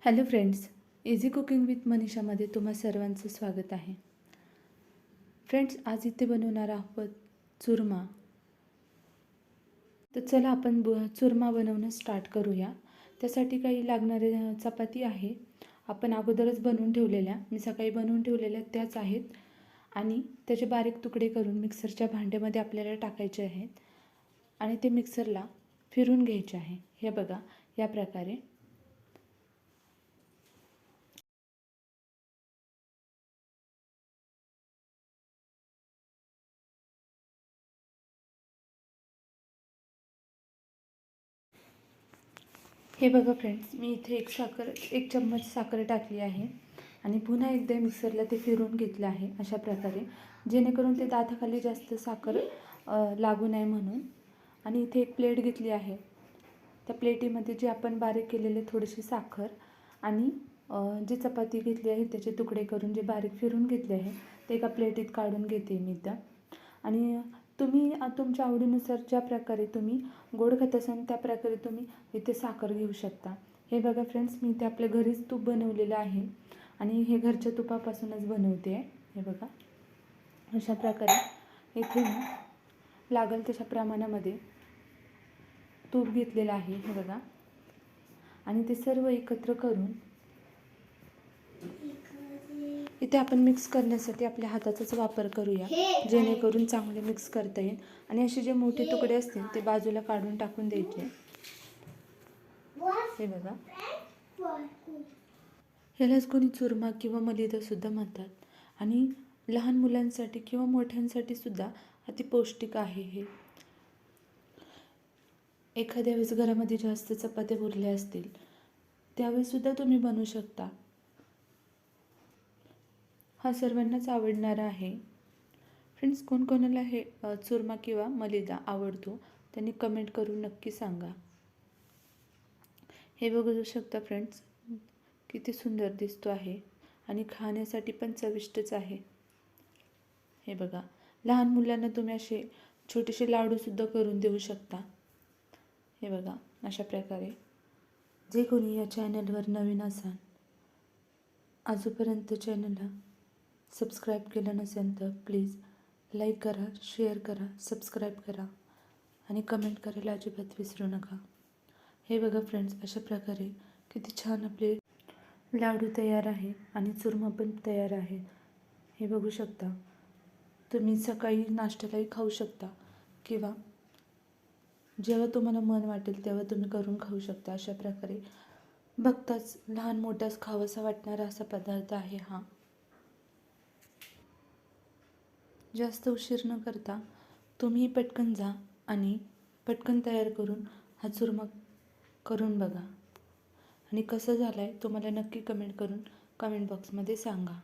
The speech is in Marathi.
Hello friends, easy cooking with मनीषामध्ये तुम्हा सर्वांचं स्वागत आहे. फ्रेंड्स, आज इथे बनवणार आहोत चुरमा. तर चला आपण चुरमा बनवणं स्टार्ट करूया. त्यासाठी काही लागणारे चपाती आहे, आपण अगोदरच बनवून ठेवलेल्या, मी सकाळी बनवून ठेवलेल्या त्याच आहेत. आणि त्याचे बारीक तुकडे करून मिक्सरच्या भांड्यामध्ये आपल्याला टाकायचे आहेत आणि ते मिक्सरला फिरून घ्यायचे आहे. हे बघा, या प्रकारे. हे बघा फ्रेंड्स, मी इथे एक चम्मच साखर टाकली आहे आणि पुन्हा एकदा मिक्सरला ते फिरून घेतलं आहे अशा प्रकारे, जेणेकरून ते दाताखाली जास्त साखर लागू नये म्हणून. आणि इथे एक प्लेट घेतली आहे, त्या प्लेटीमध्ये जे आपण बारीक केलेले थोडीशी साखर आणि जी चपाती घेतली आहे त्याचे तुकडे करून जे बारीक फिरून घेतले आहे ते एका प्लेटीत काढून घेते मी इथं. आणि तुम्ही तुमच्या आवडीनुसार ज्या प्रकारे तुम्ही गोड खात असाल त्या प्रकारे तुम्ही इथे साखर घेऊ शकता. हे बघा फ्रेंड्स, मी इथे आपल्या घरीच तूप बनवलेलं आहे आणि हे घरच्या तुपापासूनच बनवते आहे. हे बघा, अशा प्रकारे इथे मी लागेल तशा प्रमाणामध्ये तूप घेतलेलं आहे. हे बघा, आणि ते सर्व एकत्र करून इथे आपण मिक्स करण्यासाठी आपल्या हाताचाच वापर करूया, जेणेकरून चांगले मिक्स करता येईल. आणि असे जे मोठे तुकडे असतील ते बाजूला काढून टाकून द्यायचे. हे बघा, ह्यालाच कोणी चुरमा किंवा मलिदा सुद्धा म्हणतात. आणि लहान मुलांसाठी किंवा मोठ्यांसाठी सुद्धा अति पौष्टिक आहे हे. एखाद्या वेळेस घरामध्ये जास्त चपात्या उरल्या असतील त्यावेळेस सुद्धा तुम्ही बनवू शकता. हा सर्वांनाच आवडणारा आहे. फ्रेंड्स, कोणकोणाला हे चुरमा किंवा मलिदा आवडतो त्यांनी कमेंट करून नक्की सांगा. हे बघू शकता फ्रेंड्स, किती सुंदर दिसतो आहे आणि खाण्यासाठी पण चविष्टच आहे. हे बघा, लहान मुलांना तुम्ही असे छोटेसे लाडूसुद्धा करून देऊ शकता. हे बघा, अशा प्रकारे. जे कोणी या चॅनलवर नवीन असाल, आजपर्यंत चॅनलला सबस्क्राईब केलं नसेल तर प्लीज लाईक करा, शेअर करा, सबस्क्राईब करा आणि कमेंट करायला अजिबात विसरू नका. हे बघा फ्रेंड्स, अशा प्रकारे किती छान आपले लाडू तयार आहे आणि चुरमा पण तयार आहे. हे बघू शकता. तुम्ही सकाळी नाश्त्यालाही खाऊ शकता किंवा जेव्हा तुम्हाला मन वाटेल तेव्हा तुम्ही करून खाऊ शकता. अशा प्रकारे बघताच लहान मोठाच खावासा वाटणारा असा पदार्थ आहे हा. जास्त उशीर न करता तुम्ही पटकन जा आणि पटकन तयार करून हा चुरमा करून बघा आणि कसं झालं आहे तुम्हाला नक्की कमेंट करून कमेंट बॉक्समध्ये सांगा.